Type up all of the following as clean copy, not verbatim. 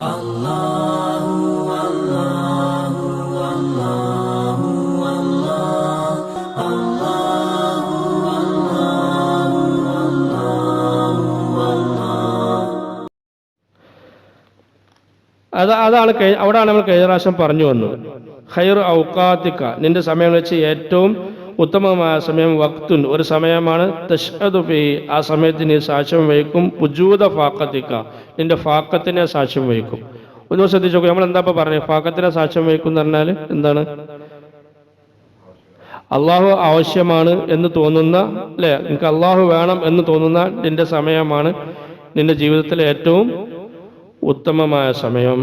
അതാണ് അവിടെയാണ് നമ്മൾ കഴിഞ്ഞ പ്രാവശ്യം പറഞ്ഞു വന്നത്. ഖൈർ ഔഖാത്തിക, നിന്റെ സമയം വെച്ച് ഏറ്റവും ഉത്തമമായ സമയം വക്തുൻ, ഒരു സമയമാണ്. തഷ്ഹദു ഫീഹി, ആ സമയത്ത് നീ സാക്ഷ്യം വഹിക്കും. വുജൂദ ഫാഖത്തിക, നിന്റെ ഫാഖത്തിനെ സാക്ഷ്യം വഹിക്കും. ഒന്ന് ശ്രദ്ധിച്ചു നോക്കും, നമ്മൾ എന്താ പറഞ്ഞത്? ഫാഖത്തിനെ സാക്ഷ്യം വഹിക്കും എന്ന് പറഞ്ഞാൽ എന്താണ്? അള്ളാഹു ആവശ്യമാണ് എന്ന് തോന്നുന്ന, അല്ലെ, എനിക്ക് അള്ളാഹു വേണം എന്ന് തോന്നുന്ന നിന്റെ സമയമാണ് നിന്റെ ജീവിതത്തിലെ ഏറ്റവും ഉത്തമമായ സമയം.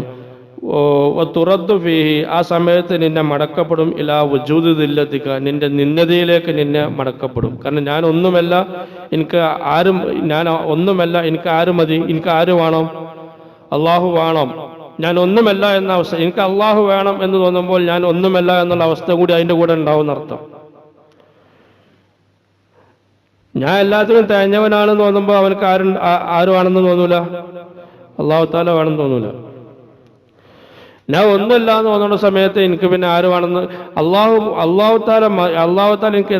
തുറദ്ദു ഫീഹി, ആ സമയത്ത് നിന്നെ മടക്കപ്പെടും. ഇലാ വുജൂദി ദില്ലതിക, നിന്റെ നിന്നതയിലേക്ക് നിന്നെ മടക്കപ്പെടും. കാരണം ഞാൻ ഒന്നുമല്ല, എനിക്ക് ആരും, ഞാൻ ഒന്നുമല്ല, എനിക്ക് ആര് മതി? എനിക്ക് ആര് വേണം? അള്ളാഹു വേണം. ഞാൻ ഒന്നുമല്ല എന്ന അവസ്ഥ, എനിക്ക് അള്ളാഹു വേണം എന്ന് തോന്നുമ്പോൾ ഞാൻ ഒന്നുമല്ല എന്നുള്ള അവസ്ഥ കൂടി അതിൻ്റെ കൂടെ ഉണ്ടാവും അർത്ഥം. ഞാൻ എല്ലാത്തിനും തേഞ്ഞവനാണെന്ന് തോന്നുമ്പോൾ അവനക്ക് ആരുമാണെന്ന് തോന്നൂല, അള്ളാഹു താല വേണമെന്ന് തോന്നൂല. ഞാൻ ഒന്നുമില്ല എന്ന് തോന്നുന്ന സമയത്ത് എനിക്ക് പിന്നെ ആരുമാണെന്ന് അള്ളാഹു താല എനിക്ക്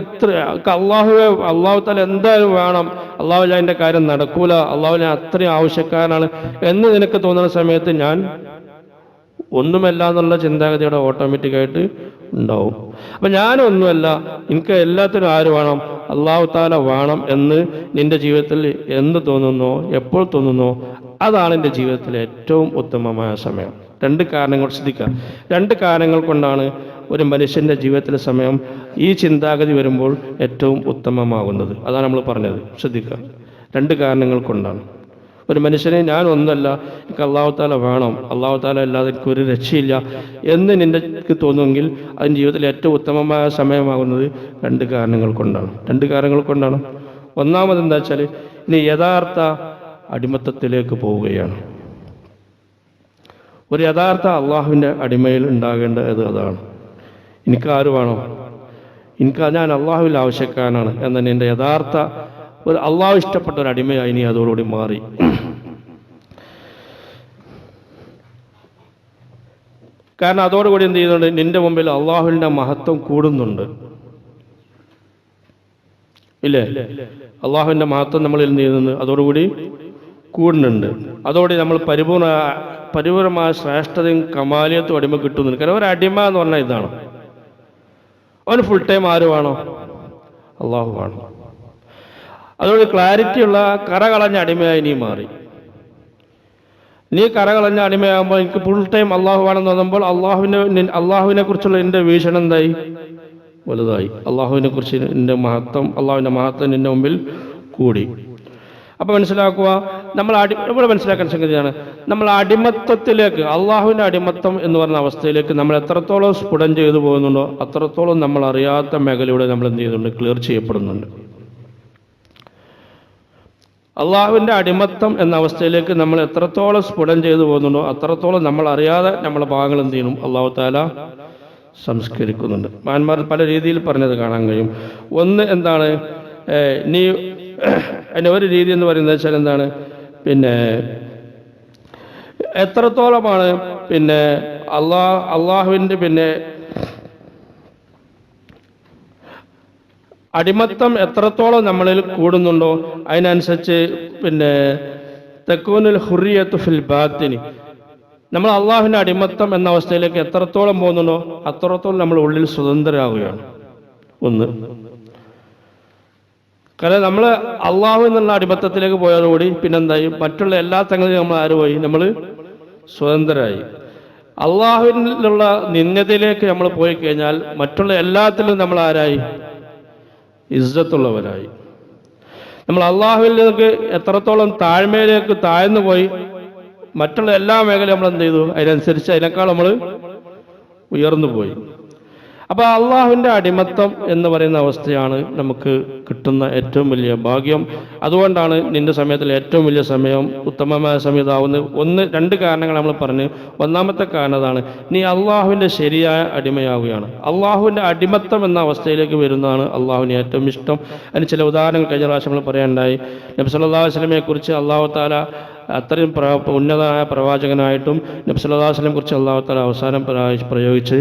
അള്ളാഹു താല എന്തായാലും വേണം, അള്ളാഹു ഞാൻ എൻ്റെ കാര്യം നടക്കൂല, അള്ളാഹു ഞാൻ അത്രയും ആവശ്യക്കാരനാണ് എന്ന് നിനക്ക് തോന്നുന്ന സമയത്ത് ഞാൻ ഒന്നുമല്ല എന്നുള്ള ചിന്താഗതിയുടെ ഓട്ടോമാറ്റിക്കായിട്ട് ഉണ്ടാവും. അപ്പം ഞാനൊന്നുമല്ല, എനിക്ക് എല്ലാത്തിനും ആര് വേണം? അള്ളാഹു താല വേണം എന്ന് നിന്റെ ജീവിതത്തിൽ എന്ത് തോന്നുന്നോ, എപ്പോൾ തോന്നുന്നോ, അതാണ് എൻ്റെ ജീവിതത്തിലെ ഏറ്റവും ഉത്തമമായ സമയം. രണ്ട് കാരണങ്ങൾ ശ്രദ്ധിക്കുക. രണ്ട് കാരണങ്ങൾ കൊണ്ടാണ് ഒരു മനുഷ്യൻ്റെ ജീവിതത്തിലെ സമയം ഈ ചിന്താഗതി വരുമ്പോൾ ഏറ്റവും ഉത്തമമാകുന്നത്. അതാണ് നമ്മൾ പറഞ്ഞത്, ശ്രദ്ധിക്കുക. രണ്ട് കാരണങ്ങൾ കൊണ്ടാണ് ഒരു മനുഷ്യനെ ഞാൻ ഒന്നല്ല, എനിക്ക് അള്ളാഹു താല വേണം, അള്ളാഹു താല അല്ലാതെ എനിക്കൊരു രക്ഷയില്ല എന്ന് നിനക്ക് തോന്നുമെങ്കിൽ അതിൻ്റെ ജീവിതത്തിൽ ഏറ്റവും ഉത്തമമായ സമയമാകുന്നത് രണ്ട് കാരണങ്ങൾ കൊണ്ടാണ്. രണ്ട് കാരണങ്ങൾ കൊണ്ടാണ്. ഒന്നാമത് എന്താ വെച്ചാൽ, ഇനി യഥാർത്ഥ അടിമത്തത്തിലേക്ക് പോവുകയാണ്. ഒരു യഥാർത്ഥ അള്ളാഹുവിൻ്റെ അടിമയിൽ ഉണ്ടാകേണ്ടത് അതാണ്. എനിക്കാര് വേണം? ഞാൻ അള്ളാഹുവിൽ ആവശ്യക്കാരനാണ് എന്ന എൻ്റെ യഥാർത്ഥ ഒരു അള്ളാഹു ഇഷ്ടപ്പെട്ട ഒരു അടിമയായി നീ അതോടുകൂടി മാറി. കാരണം അതോടുകൂടി എന്ത് ചെയ്യുന്നുണ്ട്? നിന്റെ മുമ്പിൽ അള്ളാഹുവിൻ്റെ മഹത്വം കൂടുന്നുണ്ട്, ഇല്ലേ? അള്ളാഹുവിൻ്റെ മഹത്വം നമ്മളിൽ എന്ത് ചെയ്യുന്നുണ്ട്? അതോടുകൂടി കൂടുന്നുണ്ട്. അതോടെ നമ്മൾ പരിപൂർണമായ ശ്രേഷ്ഠതയും കമാലിയത്തും അടിമ കിട്ടുന്നുണ്ട്. കാരണം ഒരു അടിമ എന്ന് പറഞ്ഞാൽ ഇതാണ്, അവന് ഫുൾ ടൈം ആര് വേണോ? അള്ളാഹു വേണം. അതോടെ ക്ലാരിറ്റിയുള്ള കറകളഞ്ഞ അടിമയായി നീ മാറി. നീ കറകളഞ്ഞ അടിമയാകുമ്പോൾ എനിക്ക് ഫുൾ ടൈം അള്ളാഹു വേണമെന്ന് തോന്നുമ്പോൾ അള്ളാഹുവിനെ കുറിച്ചുള്ള എൻ്റെ വീക്ഷണം എന്തായി? വലുതായി. അള്ളാഹുവിനെ കുറിച്ച് അള്ളാഹുവിൻ്റെ മഹത്വം നിന്റെ മുമ്പിൽ കൂടി. അപ്പൊ മനസ്സിലാക്കുക, ഇവിടെ മനസ്സിലാക്കാൻ സംഗതിയാണ്, നമ്മൾ അടിമത്തത്തിലേക്ക്, അള്ളാഹുവിൻ്റെ അടിമത്തം എന്ന് പറഞ്ഞ അവസ്ഥയിലേക്ക് നമ്മൾ എത്രത്തോളം സ്ഫുടം ചെയ്തു പോകുന്നുണ്ടോ അത്രത്തോളം നമ്മൾ അറിയാത്ത മേഖലയുടെ നമ്മൾ എന്ത് ചെയ്യുന്നുണ്ട്? ക്ലിയർ ചെയ്യപ്പെടുന്നുണ്ട്. അള്ളാഹുവിൻ്റെ അടിമത്തം എന്ന അവസ്ഥയിലേക്ക് നമ്മൾ എത്രത്തോളം സ്ഫുടം ചെയ്തു പോകുന്നുണ്ടോ അത്രത്തോളം നമ്മൾ അറിയാതെ നമ്മളെ ഭാഗങ്ങൾ എന്ത് ചെയ്യണം? അള്ളാഹു താല സംസ്കരിക്കുന്നുണ്ട്. മഹാന്മാർ പല രീതിയിൽ പറഞ്ഞത് കാണാൻ കഴിയും. ഒന്ന് എന്താണ്, അതിൻ്റെ ഒരു രീതി എന്ന് പറയുന്നത് വെച്ചാൽ എന്താണ്, എത്രത്തോളമാണ് അള്ളാഹുവിൻ്റെ അടിമത്തം എത്രത്തോളം നമ്മളിൽ കൂടുന്നുണ്ടോ അതിനനുസരിച്ച് തക്കൂനുൽ ഹുറിയത്തു ഫിൽ ബാത്തിനി, നമ്മൾ അള്ളാഹുവിൻ്റെ അടിമത്തം എന്ന അവസ്ഥയിലേക്ക് എത്രത്തോളം പോകുന്നുണ്ടോ അത്രത്തോളം നമ്മൾ ഉള്ളിൽ സ്വതന്ത്രരാകുകയാണ്. ഒന്ന്, കാരണം നമ്മൾ അള്ളാഹു എന്നുള്ള അടിമത്തത്തിലേക്ക് പോയതോടുകൂടി പിന്നെന്തായി? മറ്റുള്ള എല്ലാ സംഗതിയും നമ്മൾ ആരുമായി? നമ്മൾ സ്വതന്ത്രരായി. അള്ളാഹുവിനുള്ള നിന്ദതയിലേക്ക് നമ്മൾ പോയി കഴിഞ്ഞാൽ മറ്റുള്ള എല്ലാത്തിലും നമ്മൾ ആരായി? ഇസ്സത്തുള്ളവരായി. നമ്മൾ അള്ളാഹുവിലേക്ക് എത്രത്തോളം താഴ്മയിലേക്ക് താഴ്ന്നു പോയി മറ്റുള്ള എല്ലാ മേഖലയും നമ്മൾ എന്ത് ചെയ്തു? അതിനനുസരിച്ച് അതിനേക്കാൾ നമ്മൾ ഉയർന്നു പോയി. അപ്പോൾ അള്ളാഹുവിൻ്റെ അടിമത്തം എന്ന് പറയുന്ന അവസ്ഥയാണ് നമുക്ക് കിട്ടുന്ന ഏറ്റവും വലിയ ഭാഗ്യം. അതുകൊണ്ടാണ് നിന്റെ സമയത്തിൽ ഏറ്റവും വലിയ സമയം ഉത്തമമായ സമയത്താവുന്നത്. രണ്ട് കാരണങ്ങൾ നമ്മൾ പറഞ്ഞു. ഒന്നാമത്തെ കാരണം അതാണ്, നീ അള്ളാഹുവിൻ്റെ ശരിയായ അടിമയാവുകയാണ്. അള്ളാഹുവിൻ്റെ അടിമത്തം എന്ന അവസ്ഥയിലേക്ക് വരുന്നതാണ് അള്ളാഹുവിന് ഏറ്റവും ഇഷ്ടം. അതിന് ചില ഉദാഹരണങ്ങൾ കഴിഞ്ഞ പ്രാവശ്യം നമ്മൾ പറയാനുണ്ടായി. നബി സല്ലല്ലാഹു അലൈഹി വസല്ലമയെ കുറിച്ച് അള്ളാഹു തആല അത്രയും ഉന്നതനായ പ്രവാചകനായിട്ടും നബി സല്ലല്ലാഹു അലൈഹി വസല്ലം കുറിച്ച് അല്ലാഹു തആല അവസാനം പ്രയോഗിച്ച്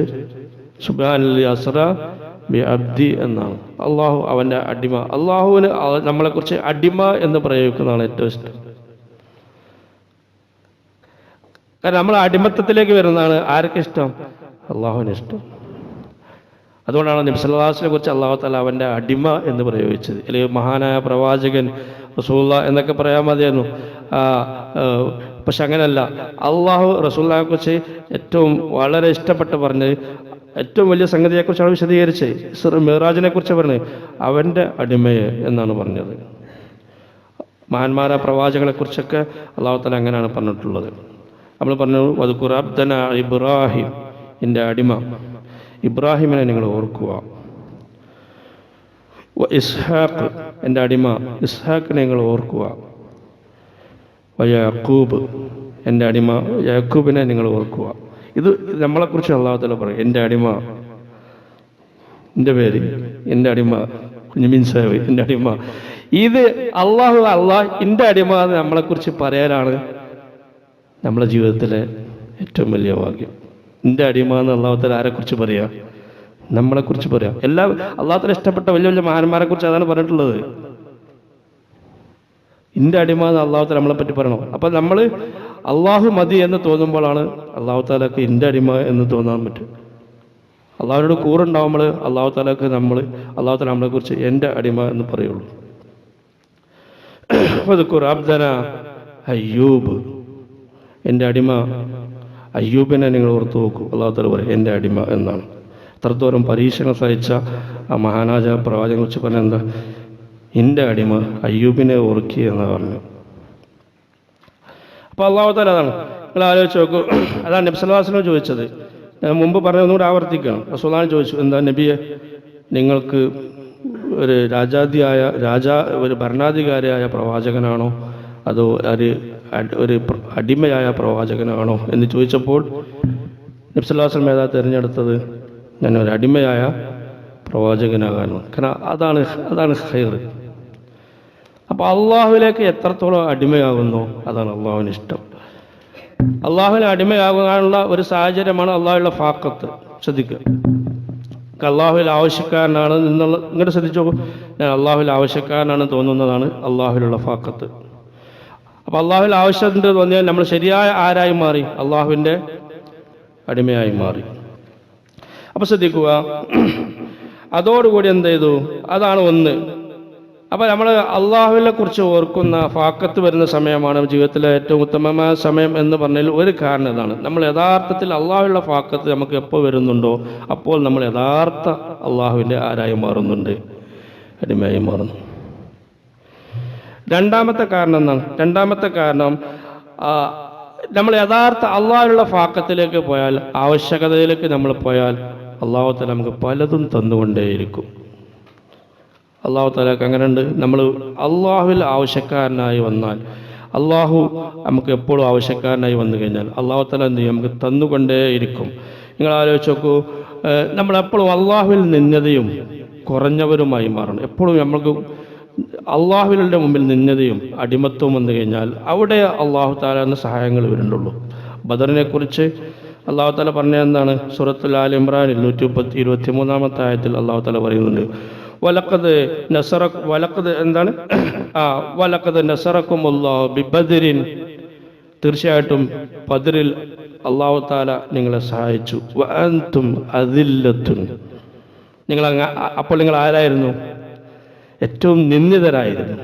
സുബ്ഹാനല്ലദി അസ്റ ബി അബ്ദി എന്നാണ്. അള്ളാഹു അവൻ്റെ അടിമ. അള്ളാഹുവിന് നമ്മളെക്കുറിച്ച് അടിമ എന്ന് പ്രയോഗിക്കുന്നതാണ് ഏറ്റവും ഇഷ്ടം. കാരണം നമ്മൾ അടിമത്തത്തിലേക്ക് വരുന്നതാണ് ആർക്ക് ഇഷ്ടം? അള്ളാഹുവിന് ഇഷ്ടം. അതുകൊണ്ടാണ് നബി സല്ലല്ലാഹു അലൈഹി വസല്ലം കുറിച്ച് അല്ലാഹു തആല അവൻ്റെ അടിമ എന്ന് പ്രയോഗിച്ചത്. അല്ലെങ്കിൽ മഹാനായ പ്രവാചകൻ റസൂലുള്ളാഹി എന്നൊക്കെ പറയാൻ മതിയായിരുന്നു. പക്ഷെ അങ്ങനെയല്ല. അള്ളാഹു റസൂലുള്ളാഹിയെ കുറിച്ച് ഏറ്റവും വളരെ ഇഷ്ടപ്പെട്ട് പറഞ്ഞത്, ഏറ്റവും വലിയ സംഗതിയെക്കുറിച്ചാണ് വിശദീകരിച്ചത്. മിറാജിനെ കുറിച്ച് പറഞ്ഞത് അവൻ്റെ അടിമയെ എന്നാണ് പറഞ്ഞത്. മഹാന്മാരായ പ്രവാചകളെക്കുറിച്ചൊക്കെ അല്ലാഹു തആല അങ്ങനെയാണ് പറഞ്ഞിട്ടുള്ളത്. നമ്മൾ പറഞ്ഞു വദ്കുർ അബ്ദന ഇബ്രാഹിം, എൻ്റെ അടിമ ഇബ്രാഹിമിനെ നിങ്ങൾ ഓർക്കുക. ഇസ്ഹാഖ്, എൻ്റെ അടിമ ഇസ്ഹാഖിനെ നിങ്ങൾ ഓർക്കുക. യാക്കൂബ്, എൻ്റെ അടിമ യാക്കൂബിനെ നിങ്ങൾ ഓർക്കുക. ഇത് നമ്മളെക്കുറിച്ച് അല്ലാഹു തആല പറയും. എൻ്റെ അടിമ, എൻ്റെ പേര് എൻ്റെ അടിമ കുഞ്ഞുമീൻ സാഹിബ്, എൻ്റെ അടിമ. ഇത് അള്ളാഹു എൻ്റെ അടിമ എന്ന് നമ്മളെക്കുറിച്ച് പറയാനാണ് നമ്മുടെ ജീവിതത്തിലെ ഏറ്റവും വലിയ ഭാഗ്യം. എൻ്റെ അടിമ എന്ന് അല്ലാഹു തആല ആരെക്കുറിച്ച് പറയാ? നമ്മളെക്കുറിച്ച് പറയാം. എല്ലാ അല്ലാഹു തആല ഇഷ്ടപ്പെട്ട വലിയ വലിയ മഹാന്മാരെ കുറിച്ച് അതാണ് പറഞ്ഞിട്ടുള്ളത്. എൻ്റെ അടിമ എന്ന് അല്ലാഹു തആല നമ്മളെ പറ്റി പറയണം. അപ്പം നമ്മൾ അള്ളാഹു മതി എന്ന് തോന്നുമ്പോഴാണ് അല്ലാഹു തആലക്ക് എൻ്റെ അടിമ എന്ന് തോന്നാൻ പറ്റും. അള്ളാഹുവിനോട് കൂറുണ്ടാവുമ്പോൾ അല്ലാഹു തആലക്ക് അല്ലാഹു തആല നമ്മളെക്കുറിച്ച് എൻ്റെ അടിമ എന്ന് പറയുള്ളൂ. അബ്ദന അയ്യൂബ്, എൻ്റെ അടിമ അയ്യൂബിനെ നിങ്ങൾ ഓർത്തു നോക്കൂ. അല്ലാഹു തആല പറയും എൻ്റെ അടിമ എന്നാണ്. എത്രത്തോളം പരീക്ഷണം സഹിച്ച ആ മഹാനാജ പ്രവാചകനെ കുറിച്ച് പറഞ്ഞ എന്താ? എൻ്റെ അടിമ അയ്യൂബിനെ ഓർക്കി എന്ന് പറഞ്ഞു. അപ്പോൾ അല്ലാഹു തആല അതാണ്. നിങ്ങൾ ആലോചിച്ച് നോക്കൂ. അതാണ് നബി സല്ലല്ലാഹു അലൈഹി വസല്ലം ചോദിച്ചത്. ഞാൻ മുമ്പ് പറഞ്ഞതൊന്നുകൂടെ ആവർത്തിക്കുകയാണ്. റസൂലുള്ളാഹി ചോദിച്ചു, എന്താ നബിയെ, നിങ്ങൾക്ക് ഒരു ഒരു ഭരണാധികാരിയായ പ്രവാചകനാണോ അതോ ഒരു അടിമയായ പ്രവാചകനാണോ എന്ന് ചോദിച്ചപ്പോൾ നബി സല്ലല്ലാഹു അലൈഹി വസല്ലം ഏതാ തിരഞ്ഞെടുത്തത്? ഞാൻ ഒരു അടിമയായ പ്രവാചകനാകാനോ. കാരണം അതാണ് ഖൈർ. അപ്പോൾ അള്ളാഹുവിലേക്ക് എത്രത്തോളം അടിമയാകുന്നു അതാണ് അള്ളാഹുവിന് ഇഷ്ടം. അള്ളാഹുവിന് അടിമയാകാനുള്ള ഒരു സാഹചര്യമാണ് അള്ളാഹുവിലുള്ള ഫാഖത്ത്. ശ്രദ്ധിക്കുക, അള്ളാഹുവിൽ ആവശ്യക്കാരനാണ് എന്നുള്ള ഇങ്ങോട്ട് ശ്രദ്ധിച്ചോ. ഞാൻ അള്ളാഹുവിൽ ആവശ്യക്കാരനാണ് തോന്നുന്നതാണ് അള്ളാഹുവിലുള്ള ഫാഖത്ത്. അപ്പോൾ അള്ളാഹുവിൽ ആവശ്യമുണ്ട് തോന്നിയാൽ നമ്മൾ ശരിയായ ആരായി മാറി? അള്ളാഹുവിൻ്റെ അടിമയായി മാറി. അപ്പോൾ ശ്രദ്ധിക്കുക, അതോടുകൂടി എന്ത് ചെയ്തു? അതാണ് ഒന്ന്. അപ്പോൾ നമ്മൾ അള്ളാഹുവിനെ കുറിച്ച് ഓർക്കുന്ന ഫാഖത്ത് വരുന്ന സമയമാണ് ജീവിതത്തിലെ ഏറ്റവും ഉത്തമമായ സമയം എന്ന് പറഞ്ഞാൽ ഒരു കാരണം ഇതാണ്. നമ്മൾ യഥാർത്ഥത്തിൽ അള്ളാഹുവിനുള്ള ഫാഖത്ത് നമുക്ക് എപ്പോൾ വരുന്നുണ്ടോ അപ്പോൾ നമ്മൾ യഥാർത്ഥ അള്ളാഹുവിൻ്റെ ആരായി മാറുന്നുണ്ട്, അടിമയായി മാറുന്നു. രണ്ടാമത്തെ കാരണം എന്താണ്? രണ്ടാമത്തെ കാരണം നമ്മൾ യഥാർത്ഥ അള്ളാഹുവിനുള്ള ഫാഖത്തിലേക്ക് പോയാൽ, ആവശ്യകതയിലേക്ക് നമ്മൾ പോയാൽ അള്ളാഹു തആല നമുക്ക് പലതും തന്നുകൊണ്ടേയിരിക്കും. അള്ളാഹു തആലക്ക് അങ്ങനെയുണ്ട്. നമ്മൾ അള്ളാഹുവിൽ ആവശ്യക്കാരനായി വന്നാൽ, അള്ളാഹു നമുക്ക് എപ്പോഴും ആവശ്യക്കാരനായി വന്നു കഴിഞ്ഞാൽ അള്ളാഹു തആല എന്ത് ചെയ്യും? നമുക്ക് തന്നുകൊണ്ടേയിരിക്കും. നിങ്ങൾ ആലോചിച്ച് നോക്കൂ, നമ്മളെപ്പോഴും അള്ളാഹുവിൽ നിന്നതയും കുറഞ്ഞവരുമായി മാറണം. എപ്പോഴും നമ്മൾക്ക് അള്ളാഹുവിൻ്റെ മുമ്പിൽ നിന്നതയും അടിമത്വവും വന്നു കഴിഞ്ഞാൽ അവിടെ അള്ളാഹു തആല എന്ന സഹായങ്ങൾ വരുന്നുള്ളൂ. ബദറിനെ കുറിച്ച് അള്ളാഹു തആല പറഞ്ഞ എന്താണ്? സൂറത്തുൽ ആൽ ഇംറാനിൽ 123-ാമത്തെ ആയത്തിൽ അള്ളാഹു തആല പറയുന്നുണ്ട്, വലഖദ് നസറക്കുമുല്ലാഹു ബിബദ്രിൻ, തീർച്ചയായിട്ടും ബദറിൽ അള്ളാഹു തആല നിങ്ങളെ സഹായിച്ചു. വഅൻതും അദില്ലത്തുൻ, അപ്പോൾ നിങ്ങൾ ആരായിരുന്നു? ഏറ്റവും നിന്ദിതരായിരുന്നു.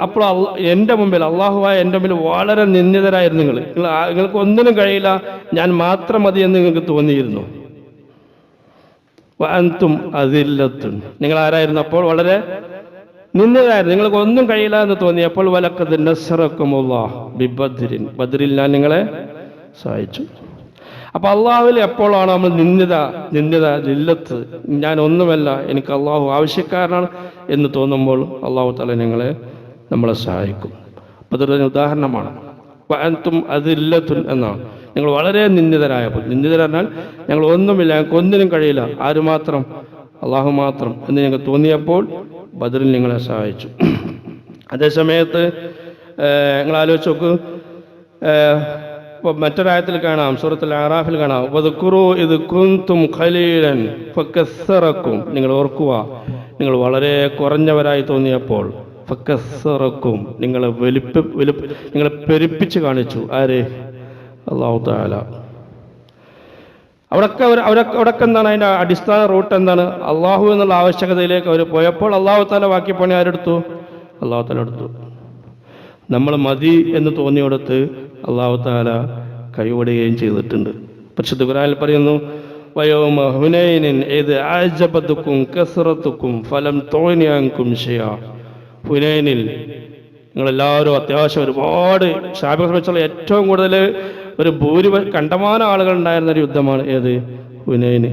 അപ്പോൾ എൻ്റെ മുമ്പിൽ, അള്ളാഹുവായ എൻ്റെ മുമ്പിൽ വളരെ നിന്ദിതരായിരുന്നു. നിങ്ങൾക്ക് ഒന്നിനും കഴിയില്ല, ഞാൻ മാത്രം മതി എന്ന് നിങ്ങൾക്ക് തോന്നിയിരുന്നു. വഅൻതും അദില്ലത്തുൻ, നിങ്ങൾ ആരായിരുന്നു? അപ്പോൾ വളരെ നിന്ദിതരായിരുന്നു. നിങ്ങൾക്ക് ഒന്നും കഴിയില്ല എന്ന് തോന്നിയപ്പോൾ വലഖദ് നസറക്കുമുല്ലാഹു ബിബദ്രിൻ, ബദ്രിൽ ഞാൻ നിങ്ങളെ സഹായിച്ചു. അപ്പോൾ അള്ളാഹുവിൽ എപ്പോഴാണ് നമ്മൾ ലില്ലത്ത്, ഞാൻ ഒന്നുമല്ല, എനിക്ക് അള്ളാഹു ആവശ്യക്കാരനാണ് എന്ന് തോന്നുമ്പോൾ അള്ളാഹു തആല നമ്മളെ സഹായിക്കും. അപ്പോൾ അതൊരു ഉദാഹരണമാണ്. വഅൻതും അദില്ലത്തുൻ എന്നാണ്. നിങ്ങൾ വളരെ നിന്ദിതരായപ്പോൾ, നിന്ദിതരാൽ ഞങ്ങൾ ഒന്നുമില്ല, ഞങ്ങൾക്ക് ഒന്നിനും കഴിയില്ല, ആര് മാത്രം? അള്ളാഹു മാത്രം എന്ന് ഞങ്ങൾക്ക് തോന്നിയപ്പോൾ ബദറിൽ നിങ്ങളെ സഹായിച്ചു. അതേസമയത്ത് നിങ്ങൾ ആലോചിച്ച് നോക്ക്. ഇപ്പോൾ മറ്റൊരായത്തിൽ കാണാം, സൂറത്തുൽ അറാഫിൽ കാണാം, വദ്കുറൂ ഇദ് കുൻതും ഖലീലൻ ഫകസ്സറക്കും, നിങ്ങൾ ഓർക്കുക നിങ്ങൾ വളരെ കുറഞ്ഞവരായി തോന്നിയപ്പോൾ, ഫകസ്സറക്കും നിങ്ങളെ നിങ്ങളെ പെരുപ്പിച്ച് കാണിച്ചു. ആര്? അല്ലാഹു തആല. അവിടൊക്കെ എന്താണ് അതിൻ്റെ അടിസ്ഥാന റൂട്ട് എന്താണ്? അള്ളാഹു എന്നുള്ള ആവശ്യകതയിലേക്ക് അവർ പോയപ്പോൾ അള്ളാഹു തആല ബാക്കി പണി ആരെടുത്തു? അള്ളാഹു തആല എടുത്തു. നമ്മൾ മതി എന്ന് തോന്നിയെടുത്ത് അള്ളാഹു തആല കൈവിടുകയും ചെയ്തിട്ടുണ്ട്. പരിശുദ്ധ ഖുർആനിൽ പറയുന്നു, വയൗമ ഹുനൈനിൻ ഇദ് അഅജബതുക്കും കസ്റതുക്കും ഫലം തുഗ്നി അൻകും ശൈഅ. ഹുനൈനിൽ നിങ്ങളെല്ലാവരും അത്യാവശ്യം ഒരുപാട് ശാബികളെ സംബന്ധിച്ചുള്ള ഏറ്റവും കൂടുതൽ ഒരു കണ്ടമാന ആളുകൾ ഉണ്ടായിരുന്ന ഒരു യുദ്ധമാണ് ഏത്? ഹുനൈന്.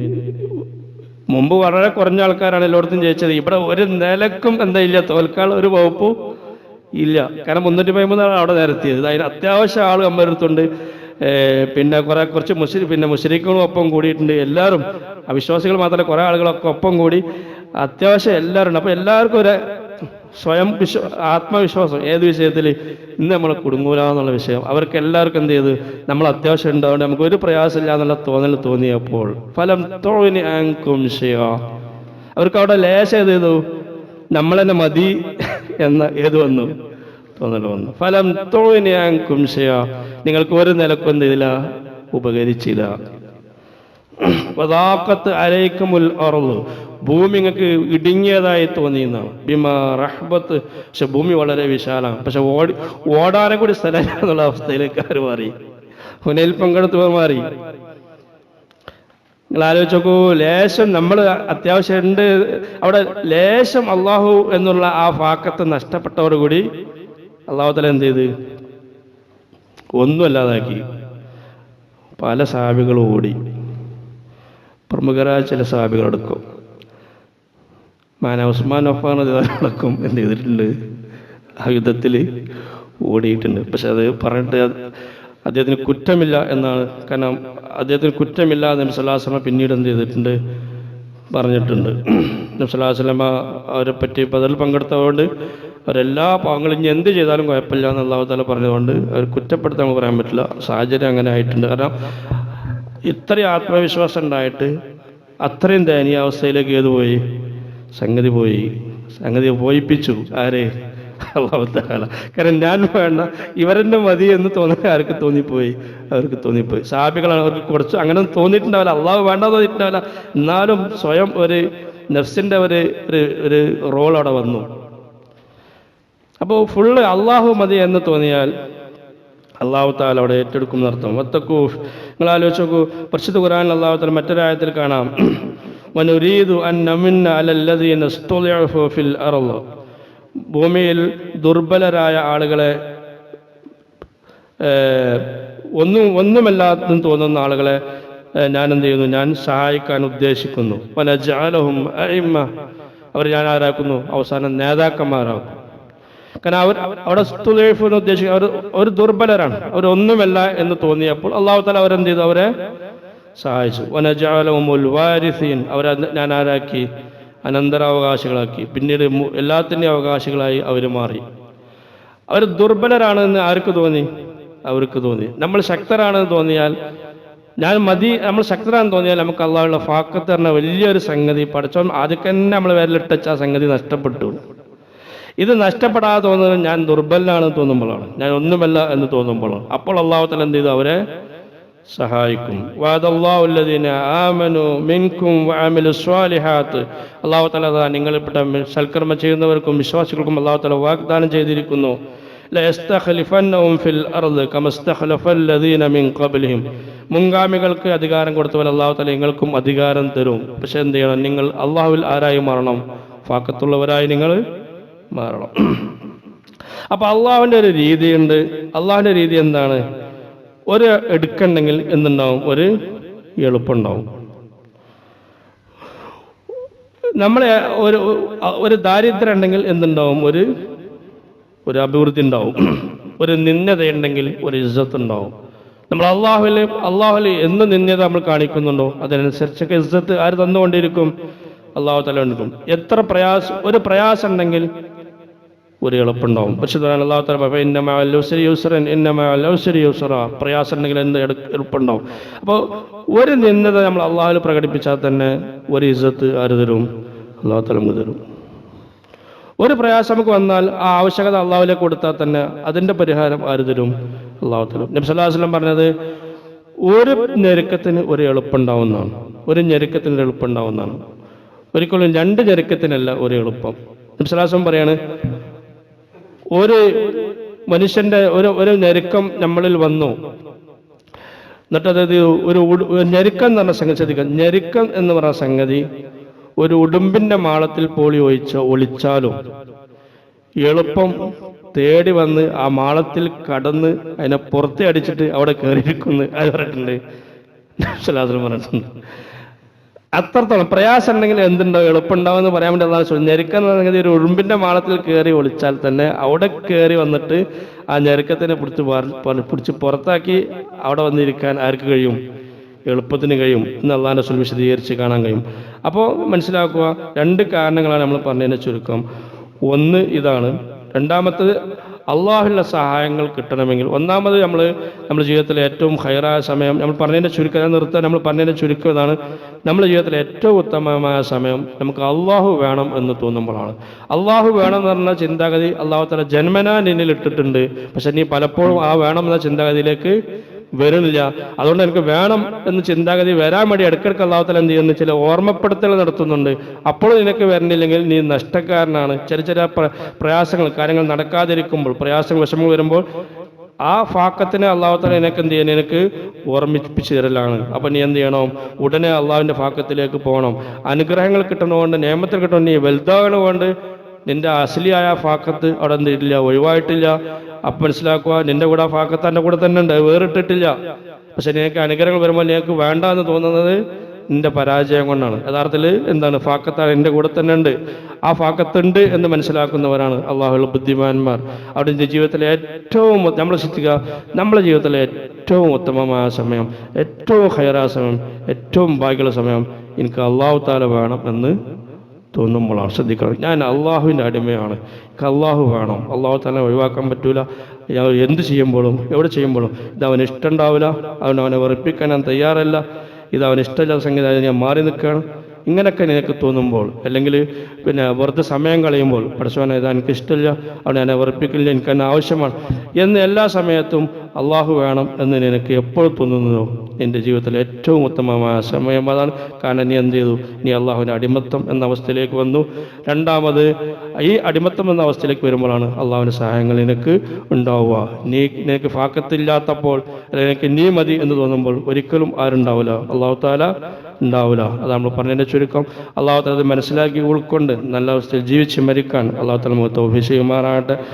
മുമ്പ് വളരെ കുറഞ്ഞ ആൾക്കാരാണ് എല്ലായിടത്തും ജയിച്ചത്. ഇവിടെ ഒരു നിലക്കും എന്താ ഇല്ല, തോൽക്കാൻ ഒരു വകുപ്പും ഇല്ല. കാരണം 313 അവിടെ നിരത്തിയത്. അതിന് അത്യാവശ്യം ആൾ അമ്മരത്തുണ്ട്. പിന്നെ കുറച്ച് മുശ്രിക്കുകളും ഒപ്പം കൂടിയിട്ടുണ്ട്. എല്ലാവരും അവിശ്വാസികൾ മാത്രമല്ല, കുറേ ആളുകളൊക്കെ ഒപ്പം കൂടി അത്യാവശ്യം എല്ലാവരും ഉണ്ട്. അപ്പോൾ എല്ലാവർക്കും ഒരു സ്വയം ആത്മവിശ്വാസം ഏത് വിഷയത്തിൽ ഇന്ന് നമ്മൾ കുടുങ്ങൂല എന്നുള്ള വിഷയം അവർക്ക് എല്ലാവർക്കും എന്ത് ചെയ്ത് നമ്മൾ അത്യാവശ്യം ഉണ്ടാവുകൊണ്ട് നമുക്ക് ഒരു പ്രയാസമില്ല എന്നുള്ള തോന്നിയപ്പോൾ ഫലം തുഗ്നി അൻകും ശൈഅ, അവർക്ക് അവിടെ ലേശം ഏത് ചെയ്തു? നമ്മൾ തന്നെ മതി എന്ന ഏത് വന്നു? തോന്നൽ വന്നു. ഫലം തുഗ്നി അൻകും ശൈഅ, നിങ്ങൾക്ക് ഒരു നിലക്കും എന്ത് ചെയ്തില്ല? ഉപകരിച്ചില്ല. വദാഖത്ത് അലൈക്കുമുൽ അർള്, ഭൂമി നിങ്ങൾക്ക് ഇടുങ്ങിയതായി തോന്നിയെന്നാണ്. ബിമാ റഹ്ബത്ത്, പക്ഷെ ഭൂമി വളരെ വിശാലമാണ്, പക്ഷെ ഓടാനെ കൂടി സ്ഥലം എന്നുള്ള അവസ്ഥയിലേക്ക് ആര് മാറി? ഹുനൈനിൽ പങ്കെടുത്തവർ മാറി. നിങ്ങൾ ആലോചിച്ച് നോക്കൂ, ലേശം നമ്മൾ അത്യാവശ്യം ഉണ്ട് അവിടെ, ലേശം അള്ളാഹു എന്നുള്ള ആ ഫാക്കത്ത് നഷ്ടപ്പെട്ടവരോടുകൂടി അള്ളാഹു തആല എന്ത് ചെയ്ത്? ഒന്നുമല്ലാതാക്കി. പല സഹാബികളും ഓടി. പ്രമുഖരായ ചില സഹാബികളടക്കം, ഉസ്മാൻ അഫ്ഫാൻ അടക്കം എന്ത് ചെയ്തിട്ടുണ്ട്? ആ യുദ്ധത്തിൽ ഓടിയിട്ടുണ്ട്. പക്ഷെ അത് പറഞ്ഞിട്ട് അദ്ദേഹത്തിന് കുറ്റമില്ല എന്നാണ്. കാരണം അദ്ദേഹത്തിന് കുറ്റമില്ല നബി സല്ലല്ലാഹു അലൈഹി വസല്ലം പിന്നീട് എന്ത് ചെയ്തിട്ടുണ്ട്? പറഞ്ഞിട്ടുണ്ട്. നബി സല്ലല്ലാഹു അലൈഹി വസല്ലം അവരെ പറ്റി ബദറിൽ പങ്കെടുത്തതുകൊണ്ട് അവരെല്ലാ പാവങ്ങളും ഇനി എന്ത് ചെയ്താലും കുഴപ്പമില്ല എന്ന് അല്ലാഹു തആല പറഞ്ഞതുകൊണ്ട് അവർ കുറ്റപ്പെടുത്താൻ നമുക്ക് പറയാൻ പറ്റില്ല. സാഹചര്യം അങ്ങനെ ആയിട്ടുണ്ട്. കാരണം ഇത്രയും ആത്മവിശ്വാസം ഉണ്ടായിട്ട് അത്രയും ദയനീയാവസ്ഥയിലേക്ക് ഏത് പോയി? സംഗതി പോയിപ്പിച്ചു. ആരെ? അല്ലാഹു തആല. കാരണം ഞാൻ വേണ്ട, ഇവരെന്നെ മതി എന്ന് തോന്നുന്ന ആർക്ക് തോന്നിപ്പോയി? അവർക്ക് തോന്നിപ്പോയി. സഹാബികളാണ്, അവർക്ക് കുറച്ച് അങ്ങനെ തോന്നിയിട്ടുണ്ടാവില്ല, അള്ളാഹു വേണ്ട തോന്നിയിട്ടുണ്ടാവില്ല. എന്നാലും സ്വയം ഒരു നഫ്സിൻ്റെ ഒരു റോൾ അവിടെ വന്നു. അപ്പോൾ ഫുള്ള് അള്ളാഹു മതി എന്ന് തോന്നിയാൽ അള്ളാഹു തആല അവിടെ ഏറ്റെടുക്കും എന്നർത്ഥം. വത്തഖൂ, നിങ്ങൾ ആലോചിച്ച് നോക്കൂ, പരിശുദ്ധ ഖുർആനിൽ അള്ളാഹു തആല മറ്റൊരായത്തിൽ കാണാം, വനുരീദു അൻ നമിന്ന അലല്ലദീന ഇസ്തുളിഉ ഫിൽ അർള്, ഭൂമിയിൽ ദുർബലരായ ആളുകളെ, ഒന്നുമല്ലാതെന്ന് തോന്നുന്ന ആളുകളെ ഞാൻ എന്ത് ചെയ്യുന്നു? ഞാൻ സഹായിക്കാൻ ഉദ്ദേശിക്കുന്നു. വനജഅലഹും അഇമ്മ, അവർ ഞാൻ ആരാക്കുന്നു? അവസാനം നേതാക്കന്മാരാക്കും. കാരണം അവിടെ സ്തുലൈഫ് എന്ന് ഉദ്ദേശിക്കുക അവർ ദുർബലരാണ്, അവരൊന്നുമല്ല എന്ന് തോന്നിയപ്പോൾ അല്ലാഹു തആല അവരെന്ത് ചെയ്തു? അവരെ സഹായിച്ചു. വനജഅലഹുമുൽ വാരിസീൻ, അവരെ ഞാൻ ആരാക്കി? അനന്തരാവകാശികളാക്കി. പിന്നീട് എല്ലാത്തിൻ്റെയും അവകാശികളായി അവർ മാറി. അവർ ദുർബലരാണെന്ന് ആർക്ക് തോന്നി? അവർക്ക് തോന്നി. നമ്മൾ ശക്തരാണെന്ന് തോന്നിയാൽ, ഞാൻ മതി, നമ്മൾ ശക്തരാണെന്ന് തോന്നിയാൽ നമുക്ക് അള്ളാഹുള്ള ഫാക്കത്ത് പറഞ്ഞ വലിയൊരു സംഗതി പഠിച്ചോൻ ആദ്യം തന്നെ നമ്മൾ വിരലിട്ടച്ച ആ സംഗതി നഷ്ടപ്പെട്ടു. ഇത് നഷ്ടപ്പെടാതെ തോന്നുന്നത് ഞാൻ ദുർബലനാണെന്ന് തോന്നുമ്പോഴാണ്, ഞാൻ ഒന്നുമല്ല എന്ന് തോന്നുമ്പോഴാണ്. അപ്പോൾ അള്ളാഹു തആല എന്ത് ചെയ്തു? അവരെ സഹായിക്കും. വഅദല്ലാഹുല്ലദീന ആമനു മിൻകും വഅമിലുസ് സ്വാലിഹാത്ത്, അല്ലാഹു തആല നിങ്ങളിൽപ്പെട്ട സൽക്കർമ്മം ചെയ്യുന്നവർക്കും വിശ്വാസികൾക്കും അല്ലാഹു തആല വാഗ്ദാനം ചെയ്തിരിക്കുന്നു. ലയസ്തഖ്ലിഫന്നഹും ഫിൽ അർള് കമസ്തഖ്ലഫല്ലദീന മിൻ ഖബ്ലിഹിം, മുൻഗാമികൾക്ക് അധികാരം കൊടുത്തവൻ അല്ലാഹു തആല നിങ്ങൾക്കും അധികാരം തരും. പക്ഷെ എന്ത് ചെയ്യണം? നിങ്ങൾ അള്ളാഹുവിൽ ആരായി മാറണം? ഫാക്കത്തുള്ളവരായി നിങ്ങൾ മാറണം. അപ്പൊ അള്ളാഹുവിൻ്റെ ഒരു രീതിയുണ്ട്. അള്ളാഹുവിൻ്റെ രീതി എന്താണ്? ഒരു എടുക്കണ്ടെങ്കിൽ എന്തുണ്ടാവും? ഒരു എളുപ്പമുണ്ടാവും. നമ്മളെ ഒരു ദാരിദ്ര്യം ഉണ്ടെങ്കിൽ എന്തുണ്ടാവും? ഒരു അഭിവൃദ്ധി ഉണ്ടാവും. ഒരു നിന്ദതയുണ്ടെങ്കിൽ ഒരു ഇസ്സത്ത് ഉണ്ടാവും. നമ്മൾ അള്ളാഹുവിൽ എന്ത് നിന്ദത നമ്മൾ കാണിക്കുന്നുണ്ടോ അതിനനുസരിച്ചൊക്കെ ഇസ്സത്ത് ആര് തന്നുകൊണ്ടിരിക്കും? അള്ളാഹു തആല കൊടുക്കും. ഒരു പ്രയാസം ഉണ്ടെങ്കിൽ ഒരു എളുപ്പമുണ്ടാവും. പരിശുദ്ധനായ അല്ലാഹു തആല പറയുന്നത് ഇന്ന മഅൽ ഉസ്രി യുസ്റൻ ഇന്ന മഅൽ ഉസ്രി യുസ്റാ, പ്രയാസം ഉണ്ടെങ്കിൽ എന്ത് എളുപ്പമുണ്ടാവും. അപ്പോൾ ഒരു നിന്ദത നമ്മൾ അള്ളാഹുവിൽ പ്രകടിപ്പിച്ചാൽ തന്നെ ഒരു ഇസ്സത്ത് ആര് തരും? അല്ലാഹു തആല നമുക്ക് തരും. ഒരു പ്രയാസം നമുക്ക് വന്നാൽ ആ ആവശ്യകത അള്ളാഹുവിലേക്ക് കൊടുത്താൽ തന്നെ അതിൻ്റെ പരിഹാരം ആര് തരും? അല്ലാഹു തആല. നബി സല്ലല്ലാഹു അലൈഹി വസല്ലം പറഞ്ഞത് ഒരു ഞെരുക്കത്തിന് ഒരു എളുപ്പമുണ്ടാവുന്നതാണ്, ഒരു ഞെരുക്കത്തിന് എളുപ്പമുണ്ടാവുന്നതാണ്, ഒരിക്കലും രണ്ട് ഞെരുക്കത്തിനല്ല ഒരു എളുപ്പം. നബി സല്ലല്ലാഹു അലൈഹി വസല്ലം പറയാണ്, ഒരു മനുഷ്യന്റെ ഒരു ഞെരുക്കം നമ്മളിൽ വന്നു, എന്നിട്ട് അതായത് ഒരു ഞെരുക്കം എന്ന് പറഞ്ഞ സംഗതി ശ്രദ്ധിക്കുക. ഞെരുക്കം എന്ന് പറഞ്ഞ സംഗതി ഒരു ഉടുമ്പിന്റെ മാളത്തിൽ പോളി ഒളിച്ചാലും എളുപ്പം തേടി വന്ന് ആ മാളത്തിൽ കടന്ന് അതിനെ പുറത്തെ അടിച്ചിട്ട് അവിടെ കയറിയിരിക്കുന്നു അത് പറഞ്ഞിട്ടുണ്ട്, പറഞ്ഞിട്ടുണ്ട്. അത്രത്തോളം പ്രയാസം ഉണ്ടെങ്കിൽ എന്തുണ്ടാവും, എളുപ്പമുണ്ടാവും എന്ന് പറയാൻ വേണ്ടി അതാണ് ഞെരുക്കം എന്ന് ഒരു ഉറുമ്പിന്റെ മാളത്തിൽ കയറി ഒളിച്ചാൽ തന്നെ അവിടെ കയറി വന്നിട്ട് ആ ഞെരുക്കത്തിനെ പിടിച്ച് പുറത്താക്കി അവിടെ വന്നിരിക്കാൻ ആർക്ക് കഴിയും? എളുപ്പത്തിന് കഴിയും എന്ന് അള്ളാഹുവിന്റെ റസൂൽ വിശദീകരിച്ച് കാണാൻ കഴിയും. അപ്പോൾ മനസ്സിലാക്കുക, രണ്ട് കാരണങ്ങളാണ് നമ്മൾ പറഞ്ഞതിന്റെ ചുരുക്കം. ഒന്ന് ഇതാണ്. രണ്ടാമത്തത് അള്ളാഹുവിൻ്റെ സഹായങ്ങൾ കിട്ടണമെങ്കിൽ ഒന്നാമത് നമ്മുടെ ജീവിതത്തിലെ ഏറ്റവും ഹൈറായ സമയം നമ്മൾ പറഞ്ഞതിൻ്റെ ചുരുക്കം നിർത്താൻ നമ്മൾ പറഞ്ഞതിൻ്റെ ചുരുക്കം ഇതാണ്. നമ്മുടെ ജീവിതത്തിലെ ഏറ്റവും ഉത്തമമായ സമയം നമുക്ക് അള്ളാഹു വേണം എന്ന് തോന്നുമ്പോഴാണ്. അള്ളാഹു വേണം എന്ന് പറഞ്ഞ ചിന്താഗതി അള്ളാഹു തആല ജന്മനാ നിന്നിൽ ഇട്ടിട്ടുണ്ട്. പക്ഷെ നീ പലപ്പോഴും ആ വേണം എന്ന ചിന്താഗതിയിലേക്ക് വരുന്നില്ല. അതുകൊണ്ട് എനിക്ക് വേണം എന്ന് ചിന്താഗതി വരാൻ വേണ്ടി ഇടയ്ക്കിടയ്ക്ക് അല്ലാഹു തആല എന്ത് ചെയ്യുന്നു? ചില ഓർമ്മപ്പെടുത്തൽ നടത്തുന്നുണ്ട്. അപ്പോഴും നിനക്ക് വരുന്നില്ലെങ്കിൽ നീ നഷ്ടക്കാരനാണ്. ചെറിയ പ്രയാസങ്ങൾ, കാര്യങ്ങൾ നടക്കാതിരിക്കുമ്പോൾ, പ്രയാസങ്ങൾ, വിഷമങ്ങൾ വരുമ്പോൾ ആ ഫാക്കത്തിനെ അല്ലാഹു തആല നിനക്ക് എന്ത് ചെയ്യാൻ? നിനക്ക് ഓർമ്മിപ്പിച്ചു തരലാണ്. അപ്പം നീ എന്ത് ചെയ്യണം? ഉടനെ അള്ളാഹുവിൻ്റെ ഫാക്കത്തിലേക്ക് പോകണം. അനുഗ്രഹങ്ങൾ കിട്ടണമുണ്ട്, നിയമത്തിൽ കിട്ടണം. നീ വലുതാകണമുണ്ട്. നിന്റെ അസ്ലിയായ ഫാക്കത്ത് അവിടെ എന്ത് ചെയ്തിട്ടില്ല? ഒഴിവായിട്ടില്ല. അപ്പം മനസ്സിലാക്കുക, നിന്റെ കൂടെ ആ ഫാക്കത്ത് എൻ്റെ കൂടെ തന്നെ ഉണ്ട്, വേറിട്ടിട്ടില്ല. പക്ഷെ നിനക്ക് അനുഗ്രഹങ്ങൾ വരുമ്പോൾ നിനക്ക് വേണ്ട എന്ന് തോന്നുന്നത് നിന്റെ പരാജയം കൊണ്ടാണ്. യഥാർത്ഥത്തിൽ എന്താണ്? ഫാക്കത്ത് എൻ്റെ കൂടെ തന്നെ ഉണ്ട്. ആ ഫാക്കത്തുണ്ട് എന്ന് മനസ്സിലാക്കുന്നവരാണ് അള്ളാഹുവിൻ്റെ ബുദ്ധിമാന്മാർ. അവിടെ നിന്റെ ജീവിതത്തിലെ ഏറ്റവും നമ്മൾ ശ്രദ്ധിക്കുക, നമ്മുടെ ജീവിതത്തിലെ ഏറ്റവും ഉത്തമമായ സമയം, ഏറ്റവും ഹൈറായ സമയം, ഏറ്റവും ഭാഗ്യമുള്ള സമയം എനിക്ക് അള്ളാഹു തആല വേണം എന്ന് തോന്നുമ്പോഴാണ്. ശ്രദ്ധിക്കണം, ഞാൻ അള്ളാഹുവിൻ്റെ അടിമയാണ്, എനിക്ക് അള്ളാഹു വേണം. അള്ളാഹു തആല ഒഴിവാക്കാൻ പറ്റൂല. എന്ത് ചെയ്യുമ്പോഴും എവിടെ ചെയ്യുമ്പോഴും ഇത് അവന് ഇഷ്ടമുണ്ടാവില്ല, അവനെ വെറുപ്പിക്കാൻ ഞാൻ തയ്യാറല്ല, ഇത് അവന് ഇഷ്ടമില്ലാത്ത സംഗീതം ഞാൻ മാറി നിൽക്കുകയാണ്. ഇങ്ങനെയൊക്കെ നിനക്ക് തോന്നുമ്പോൾ, അല്ലെങ്കിൽ വെറുതെ സമയം കളയുമ്പോൾ, പഠിച്ചവനെ ഇതാ എനിക്ക് ഇഷ്ടമില്ല, അവനെ എന്നെ വെറുപ്പിക്കില്ല, എനിക്ക് എന്നെ ആവശ്യമാണ് എന്ന് എല്ലാ സമയത്തും അള്ളാഹു വേണം എന്ന് നിനക്ക് എപ്പോൾ തോന്നുന്നതോ നിന്റെ ജീവിതത്തിലെ ഏറ്റവും ഉത്തമമായ സമയം അതാണ്. കാരണം നീ എന്ത് ചെയ്തു? നീ അള്ളാഹുവിൻ്റെ അടിമത്തം എന്ന അവസ്ഥയിലേക്ക് വന്നു. രണ്ടാമത് ഈ അടിമത്തം എന്ന അവസ്ഥയിലേക്ക് വരുമ്പോഴാണ് അള്ളാഹുവിൻ്റെ സഹായങ്ങൾ നിനക്ക് ഉണ്ടാവുക. നിനക്ക് ഫാക്കത്തില്ലാത്തപ്പോൾ, അല്ലെങ്കിൽ നീ മതി എന്ന് തോന്നുമ്പോൾ ഒരിക്കലും ആരുണ്ടാവില്ല, അള്ളാഹു തആല ഉണ്ടാവില്ല. അത് നമ്മൾ പറഞ്ഞതിൻ്റെ ചുരുക്കം. അള്ളാഹു തആല അത് മനസ്സിലാക്കി ഉൾക്കൊണ്ട് നല്ല അവസ്ഥയിൽ ജീവിച്ച് മരിക്കാൻ അള്ളാഹു തആല നമുക്ക് തൗഫീഖ് ചെയ്യുമാറാകട്ടെ.